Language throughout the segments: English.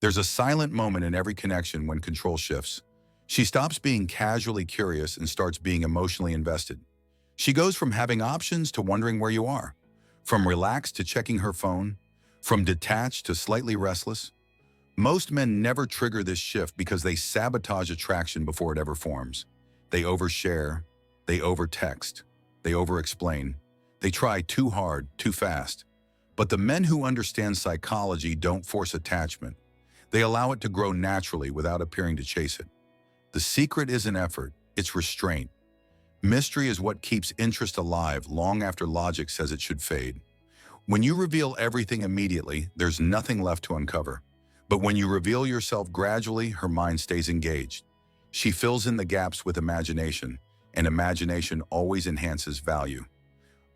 There's a silent moment in every connection when control shifts. She stops being casually curious and starts being emotionally invested. She goes from having options to wondering where you are, from relaxed to checking her phone, from detached to slightly restless. Most men never trigger this shift because they sabotage attraction before it ever forms. They overshare, they overtext, they overexplain. They try too hard, too fast. But the men who understand psychology don't force attachment. They allow it to grow naturally without appearing to chase it. The secret isn't effort, it's restraint. Mystery is what keeps interest alive long after logic says it should fade. When you reveal everything immediately, there's nothing left to uncover. But when you reveal yourself gradually, her mind stays engaged. She fills in the gaps with imagination, and imagination always enhances value.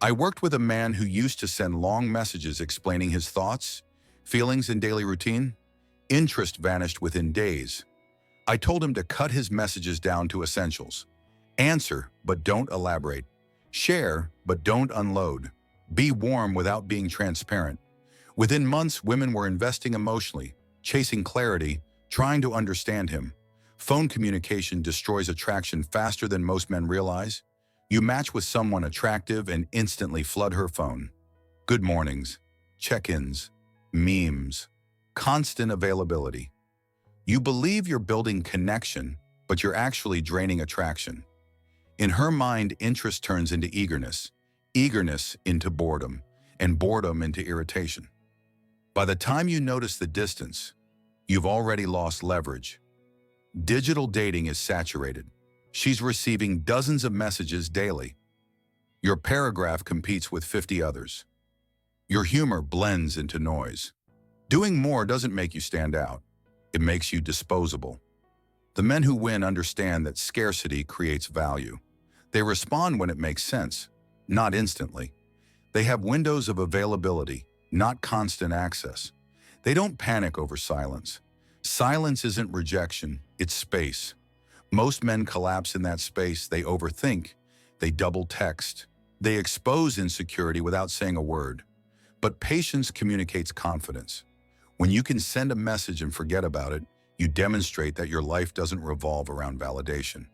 I worked with a man who used to send long messages explaining his thoughts, feelings, and daily routine. Interest vanished within days. I told him to cut his messages down to essentials. Answer, but don't elaborate. Share, but don't unload. Be warm without being transparent. Within months, women were investing emotionally, chasing clarity, trying to understand him. Phone communication destroys attraction faster than most men realize. You match with someone attractive and instantly flood her phone. Good mornings, check-ins, memes, constant availability. You believe you're building connection, but you're actually draining attraction. In her mind, interest turns into eagerness, eagerness into boredom, and boredom into irritation. By the time you notice the distance, you've already lost leverage. Digital dating is saturated. She's receiving dozens of messages daily. Your paragraph competes with 50 others. Your humor blends into noise. Doing more doesn't make you stand out. It makes you disposable. The men who win understand that scarcity creates value. They respond when it makes sense, not instantly. They have windows of availability, not constant access. They don't panic over silence. Silence isn't rejection, it's space. Most men collapse in that space. They overthink, they double text, they expose insecurity without saying a word. But patience communicates confidence. When you can send a message and forget about it, you demonstrate that your life doesn't revolve around validation.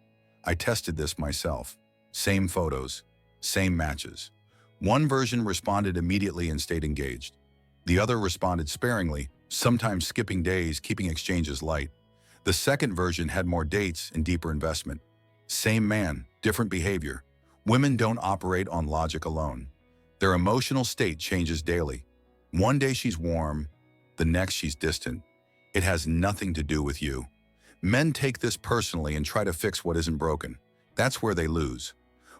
I tested this myself. Same photos, same matches. One version responded immediately and stayed engaged. The other responded sparingly, sometimes skipping days, keeping exchanges light. The second version had more dates and deeper investment. Same man, different behavior. Women don't operate on logic alone. Their emotional state changes daily. One day she's warm, the next she's distant. It has nothing to do with you. Men take this personally and try to fix what isn't broken. That's where they lose.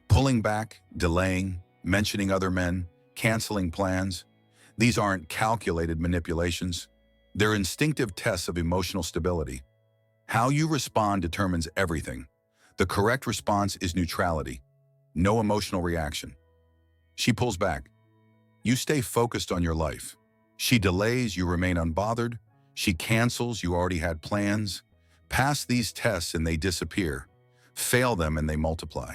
Pulling back, delaying, mentioning other men, canceling plans. These aren't calculated manipulations. They're instinctive tests of emotional stability. How you respond determines everything. The correct response is neutrality. No emotional reaction. She pulls back. You stay focused on your life. She delays, you remain unbothered. She cancels, you already had plans. Pass these tests and they disappear. Fail them and they multiply.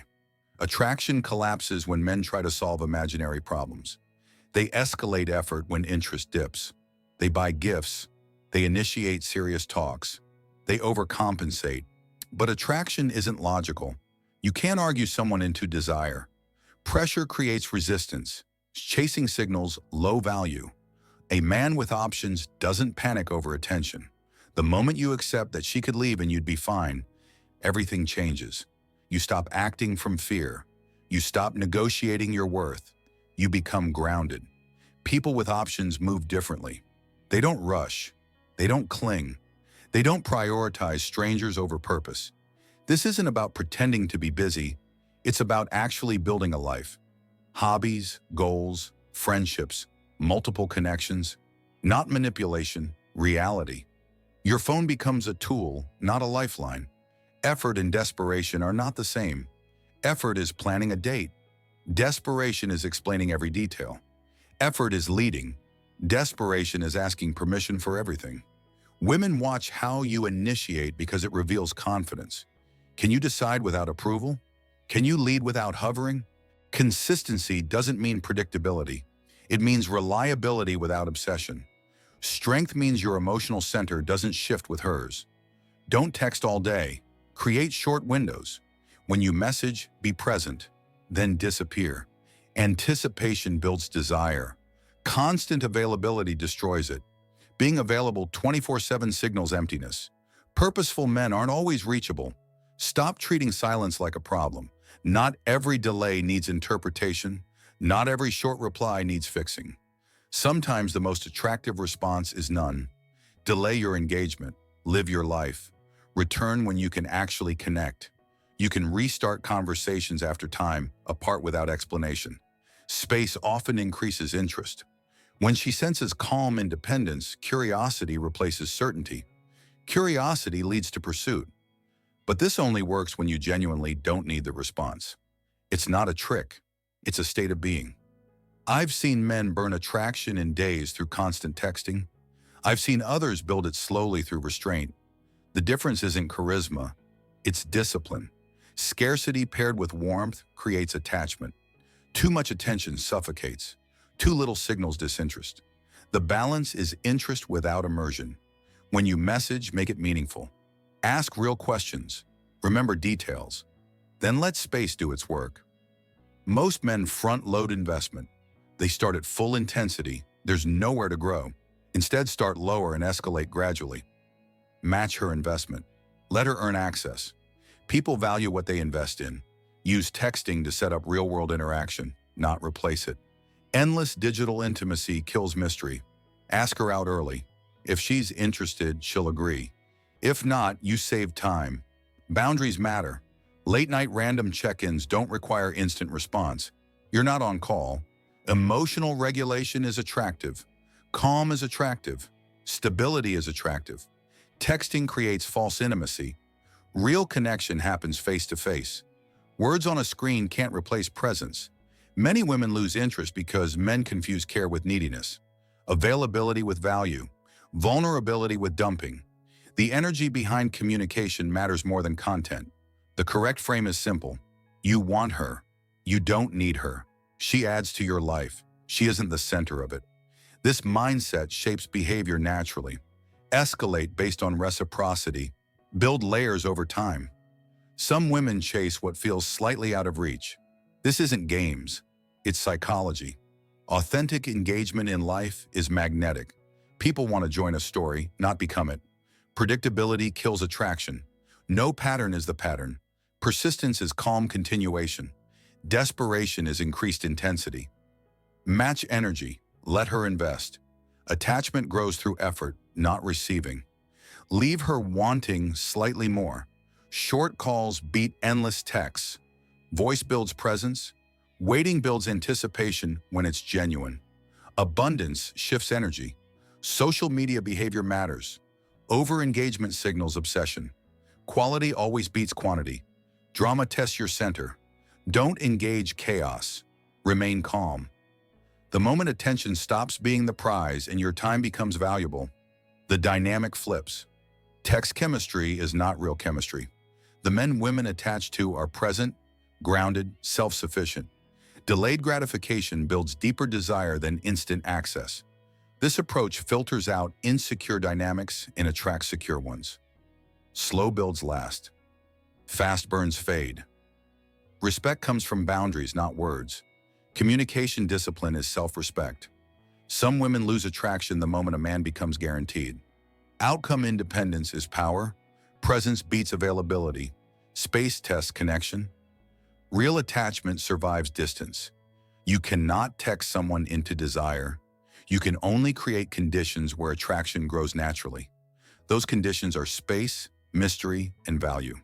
Attraction collapses when men try to solve imaginary problems. They escalate effort when interest dips. They buy gifts. They initiate serious talks. They overcompensate. But attraction isn't logical. You can't argue someone into desire. Pressure creates resistance. Chasing signals low value. A man with options doesn't panic over attention. The moment you accept that she could leave and you'd be fine, everything changes. You stop acting from fear. You stop negotiating your worth. You become grounded. People with options move differently. They don't rush. They don't cling. They don't prioritize strangers over purpose. This isn't about pretending to be busy. It's about actually building a life. Hobbies, goals, friendships, multiple connections, not manipulation, reality. Your phone becomes a tool, not a lifeline. Effort and desperation are not the same. Effort is planning a date. Desperation is explaining every detail. Effort is leading. Desperation is asking permission for everything. Women watch how you initiate because it reveals confidence. Can you decide without approval? Can you lead without hovering? Consistency doesn't mean predictability. It means reliability without obsession. Strength means your emotional center doesn't shift with hers. Don't text all day. Create short windows. When you message, be present, then disappear. Anticipation builds desire. Constant availability destroys it. Being available 24/7 signals emptiness. Purposeful men aren't always reachable. Stop treating silence like a problem. Not every delay needs interpretation. Not every short reply needs fixing. Sometimes the most attractive response is none. Delay your engagement. Live your life. Return when you can actually connect. You can restart conversations after time apart without explanation. Space often increases interest. When she senses calm independence, curiosity replaces certainty. Curiosity leads to pursuit. But this only works when you genuinely don't need the response. It's not a trick. It's a state of being. I've seen men burn attraction in days through constant texting. I've seen others build it slowly through restraint. The difference isn't charisma, it's discipline. Scarcity paired with warmth creates attachment. Too much attention suffocates. Too little signals disinterest. The balance is interest without immersion. When you message, make it meaningful. Ask real questions. Remember details. Then let space do its work. Most men front-load investment. They start at full intensity. There's nowhere to grow. Instead, start lower and escalate gradually. Match her investment. Let her earn access. People value what they invest in. Use texting to set up real-world interaction, not replace it. Endless digital intimacy kills mystery. Ask her out early. If she's interested, she'll agree. If not, you save time. Boundaries matter. Late-night random check-ins don't require instant response. You're not on call. Emotional regulation is attractive. Calm is attractive. Stability is attractive. Texting creates false intimacy. Real connection happens face-to-face. Words on a screen can't replace presence. Many women lose interest because men confuse care with neediness, availability with value, vulnerability with dumping. The energy behind communication matters more than content. The correct frame is simple. You want her. You don't need her. She adds to your life. She isn't the center of it. This mindset shapes behavior naturally. Escalate based on reciprocity. Build layers over time. Some women chase what feels slightly out of reach. This isn't games. It's psychology. Authentic engagement in life is magnetic. People want to join a story, not become it. Predictability kills attraction. No pattern is the pattern. Persistence is calm continuation. Desperation is increased intensity. Match energy. Let her invest. Attachment grows through effort, not receiving. Leave her wanting slightly more. Short calls beat endless texts. Voice builds presence. Waiting builds anticipation when it's genuine. Abundance shifts energy. Social media behavior matters. Over-engagement signals obsession. Quality always beats quantity. Drama tests your center. Don't engage chaos. Remain calm. The moment attention stops being the prize and your time becomes valuable, the dynamic flips. Text chemistry is not real chemistry. The men women attach to are present, grounded, self-sufficient. Delayed gratification builds deeper desire than instant access. This approach filters out insecure dynamics and attracts secure ones. Slow builds last. Fast burns fade. Respect comes from boundaries, not words. Communication discipline is self-respect. Some women lose attraction the moment a man becomes guaranteed. Outcome independence is power. Presence beats availability. Space tests connection. Real attachment survives distance. You cannot text someone into desire. You can only create conditions where attraction grows naturally. Those conditions are space, mystery, and value.